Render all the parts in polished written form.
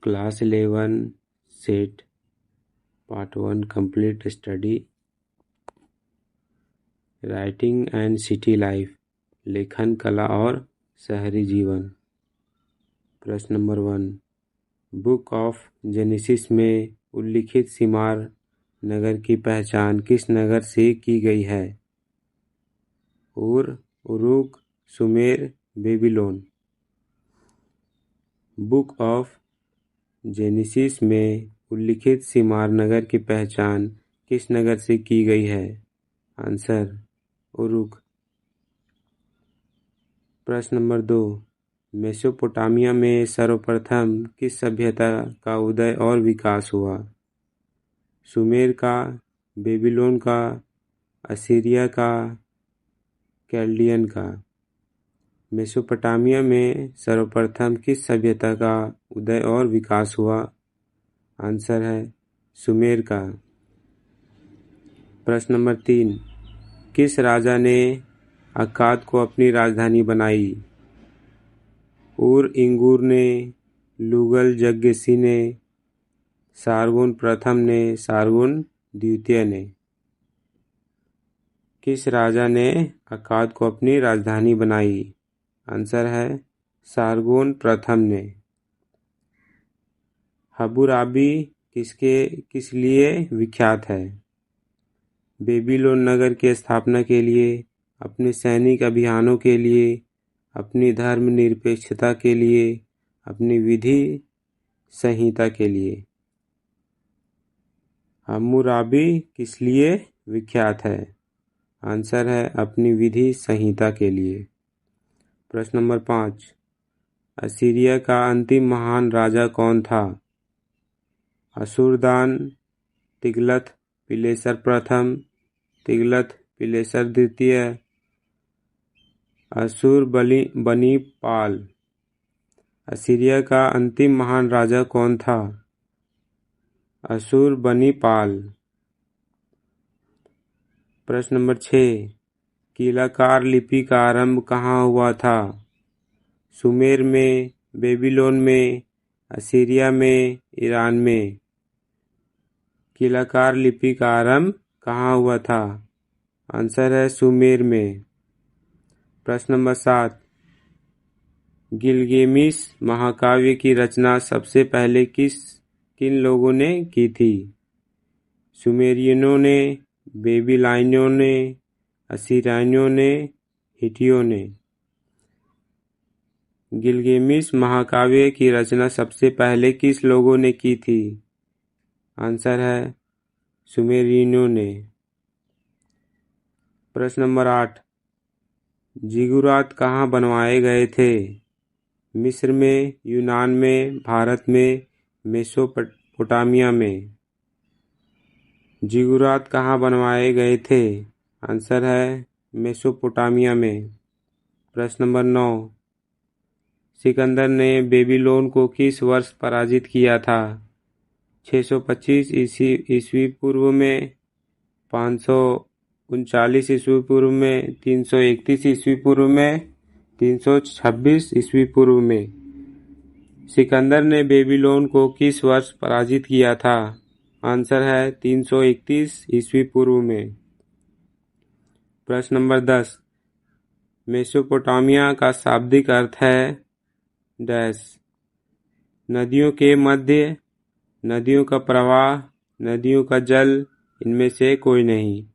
Class 11 set part 1 complete study writing and city life, लेखन कला और शहरी जीवन। प्रश्न नंबर 1, बुक ऑफ जेनेसिस में उल्लिखित शिमार नगर की पहचान किस नगर से की गई है? उर, Uruk, Sumer, Babylon. Book of genesis में उल्लिखित शिमार नगर की पहचान किस नगर से की गई है? Answer Uruk. प्रश्न नंबर 2, मेसोपोटामिया में सर्वप्रथम किस सभ्यता का उदय और विकास हुआ? सुमेर का, बेबीलोन का, असीरिया का, कैल्डियन का। मेसोपोटामिया में सर्वप्रथम किस सभ्यता का उदय और विकास हुआ? आंसर है सुमेर का। प्रश्न नंबर 3, किस राजा ने अक्काद को अपनी राजधानी बनाई? उर इंगूर ने, लुगल जग्गेसी ने, सारगोन प्रथम ने, सारगोन द्वितीय ने। किस राजा ने अक्काद को अपनी राजधानी बनाई? आंसर है सारगोन प्रथम ने। हम्मुराबी किस लिए विख्यात है? बेबीलोन नगर की स्थापना के लिए, अपने सैनिक अभियानों के लिए, अपनी धर्मनिरपेक्षता के लिए, अपनी विधि संहिता के लिए। हम्मुराबी किस लिए विख्यात है? आंसर है अपनी विधि संहिता के लिए। प्रश्न नंबर 5, असीरिया का अंतिम महान राजा कौन था? अशुरदान, तिग्लथ पिलेसर प्रथम, तिग्लथ पिलेसर द्वितीय, अशुरबनीपाल। असीरिया का अंतिम महान राजा कौन था? अशुरबनीपाल। प्रश्न नंबर 6, कीलाकार लिपि का आरंभ कहाँ हुआ था? सुमेर में, बेबीलोन में, असीरिया में, ईरान में। कीलाकार लिपि का आरंभ कहाँ हुआ था? आंसर है सुमेर में। प्रश्न नंबर 7, गिलगेमिस महाकाव्य की रचना सबसे पहले किन लोगों ने की थी? सुमेरियनों ने, बेबीलोनियों ने, असीरियनों ने, हिटियों ने। गिलगेमिस महाकाव्य की रचना सबसे पहले किस लोगों ने की थी? आंसर है सुमेरियनों ने। प्रश्न नंबर 8, जिगुरात कहाँ बनवाए गए थे? मिस्र में, यूनान में, भारत में, मेसोपोटामिया में। जिगुरात कहाँ बनवाए गए थे? आंसर है मेसोपोटामिया में। प्रश्न नंबर 9, सिकंदर ने बेबीलोन को किस वर्ष पराजित किया था? 625 ईस्वी पूर्व में, 539 ईस्वी पूर्व में, 331 ईस्वी पूर्व में, 326 ईस्वी पूर्व में। सिकंदर ने बेबीलोन को किस वर्ष पराजित किया था? आंसर है 331 ईस्वी पूर्व में। प्रश्न नंबर 10, मेसोपोटामिया का शाब्दिक अर्थ है डैश। नदियों के मध्य, नदियों का प्रवाह, नदियों का जल, इनमें से कोई नहीं।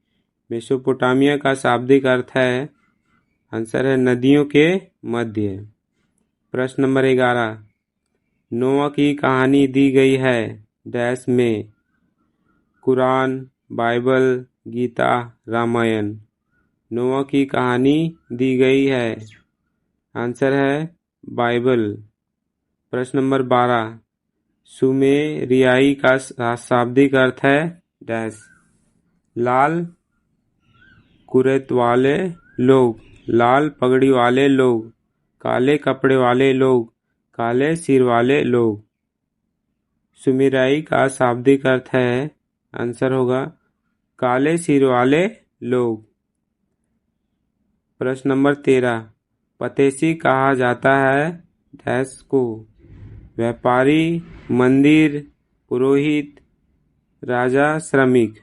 मेसोपोटामिया का शाब्दिक अर्थ है, आंसर है नदियों के मध्य। प्रश्न नंबर 11, नोआ की कहानी दी गई है डैश में? कुरान, बाइबल, गीता, रामायण। नोआ की कहानी दी गई है, आंसर है बाइबल। प्रश्न नंबर 12, सुमेरियाई का शाब्दिक अर्थ है डैश। लाल कुरैत वाले लोग, लाल पगड़ी वाले लोग, काले कपड़े वाले लोग, काले सिर वाले लोग। सुमेरियाई का शाब्दिक अर्थ है, आंसर होगा काले सिर वाले लोग। प्रश्न नंबर 13, पतेसी कहा जाता है डैश को? व्यापारी, मंदिर, पुरोहित, राजा, श्रमिक।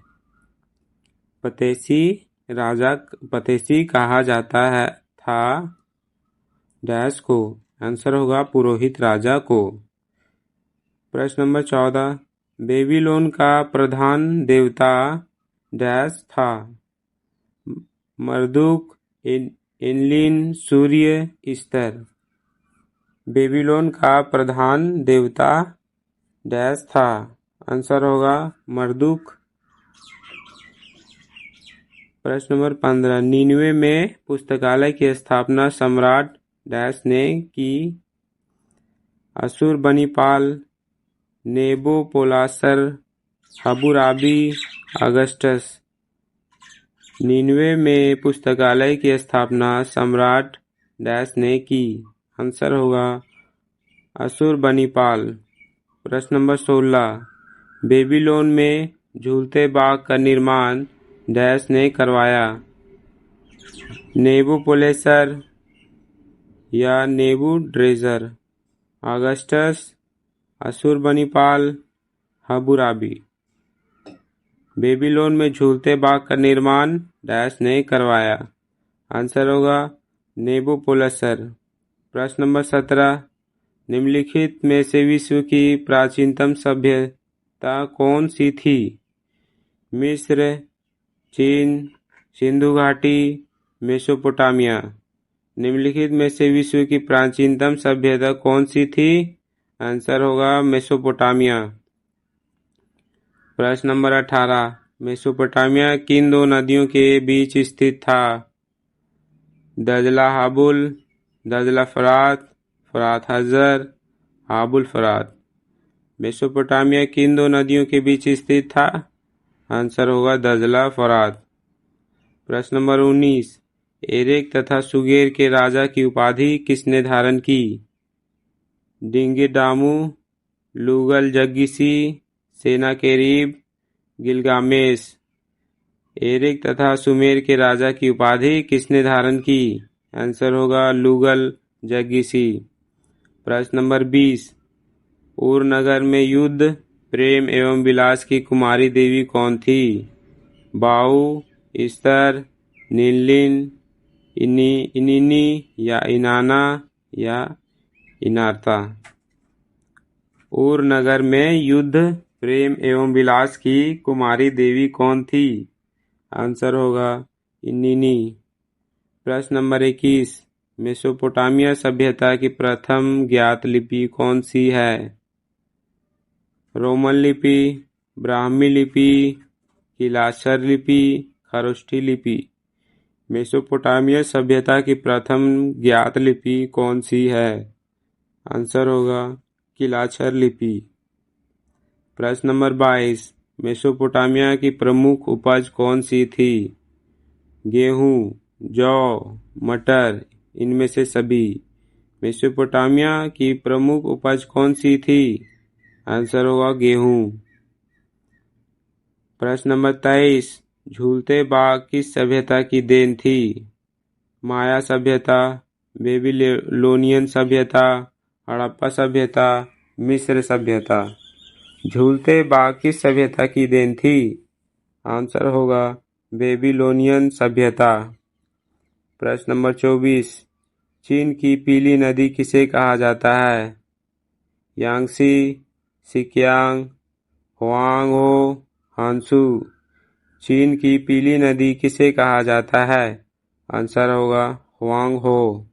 पतेसी कहा जाता है था डैश को। आंसर होगा पुरोहित राजा को। प्रश्न नंबर 14, बेबीलोन का प्रधान देवता डैश था। मर्दुक, एनलिन, सूर्य, ईस्टर। बेबीलोन का प्रधान देवता डैश था। आंसर होगा मर्दुक। प्रश्न नंबर 15, निन्वे में पुस्तकालय की स्थापना सम्राट डैश ने की। अशुरबनीपाल, नेबोपोलासर, हम्मुराबी, अगस्टस। निन्वे में पुस्तकालय की स्थापना सम्राट डैश ने की। आंसर होगा अशुरबनीपाल। प्रश्न नंबर 16, बेबीलोन में झूलते बाग का निर्माण डैश ने करवाया। नेबुकोडनेस्सर या नेबूकडनेस्सर, अगस्टस, अशुरबनीपाल, हम्मुराबी। बेबीलोन में झूलते बाग का निर्माण डैश ने करवाया। आंसर होगा नेबूकोडनेस्सर। प्रश्न नंबर 17, निम्नलिखित में से विश्व की प्राचीनतम सभ्यता कौन सी थी। मिस्र, चीन, सिंधु घाटी, मेसोपोटामिया। निम्नलिखित में से विश्व की प्राचीनतम सभ्यता कौन सी थी। आंसर होगा मेसोपोटामिया। प्रश्न नंबर 18, मेसोपोटामिया किन दो नदियों के बीच स्थित था। दजला हाबुल, दजला फरात, फरात हजर, हाबुल फरात। मेसोपोटामिया किन दो नदियों के बीच स्थित था। आंसर होगा दजला फरात। प्रश्न नंबर 19, एरेक तथा सुगेर के राजा की उपाधि किसने धारण की। डिंगिडामू, लूगल जग्गिसी, सेनाकेरीब, गिलगामेश। एरेक तथा सुमेर के राजा की उपाधि किसने धारण की। आंसर होगा लूगल जग्गिसी। प्रश्न नंबर 20, उर नगर में युद्ध, प्रेम एवं विलास की कुमारी देवी कौन थी। बाऊ, ईस्तर, नीलिन, इनिनी या इनाना या इनार्ता। उर नगर में युद्ध, प्रेम एवं विलास की कुमारी देवी कौन थी। आंसर होगा इनिनी। प्रश्न नंबर 21, मेसोपोटामिया सभ्यता की प्रथम ज्ञात लिपि कौन सी है। रोमन लिपि, ब्राह्मी लिपि, किलाशर लिपि, खरोष्ठी लिपि। मेसोपोटामिया सभ्यता की प्रथम ज्ञात लिपि कौन सी है। आंसर होगा किलाशर लिपि। प्रश्न नंबर 22, मेसोपोटामिया की प्रमुख उपज कौन सी थी। गेहूं, जौ, मटर, इनमें से सभी। मेसोपोटामिया की प्रमुख उपज कौन सी थी। आंसर होगा गेहूं। प्रश्न नंबर 23, झूलते बाग किस सभ्यता की देन थी। माया सभ्यता, बेबीलोनियन सभ्यता, हड़प्पा सभ्यता, मिस्र सभ्यता। झूलते बाग किस सभ्यता की देन थी। आंसर होगा बेबीलोनियन सभ्यता। प्रश्न नंबर 24, चीन की पीली नदी किसे कहा जाता है। यांगसी, सिकियांग, हुआंगहो, हांसू। चीन की पीली नदी किसे कहा जाता है। आंसर होगा हुआंगहो।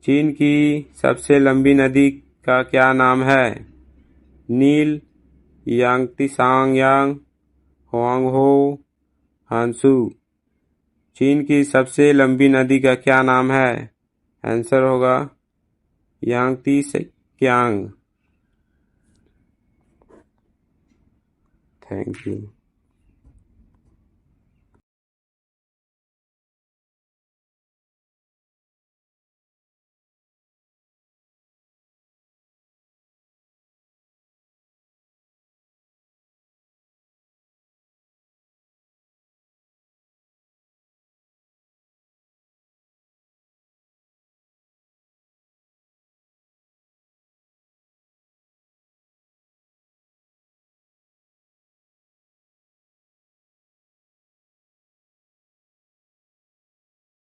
चीन की सबसे लंबी नदी का क्या नाम है। नील, यांगत्सांग, हुआंगहो, हांसू। चीन की सबसे लंबी नदी का क्या नाम है। आंसर होगा यांगत्सांग। Thank you.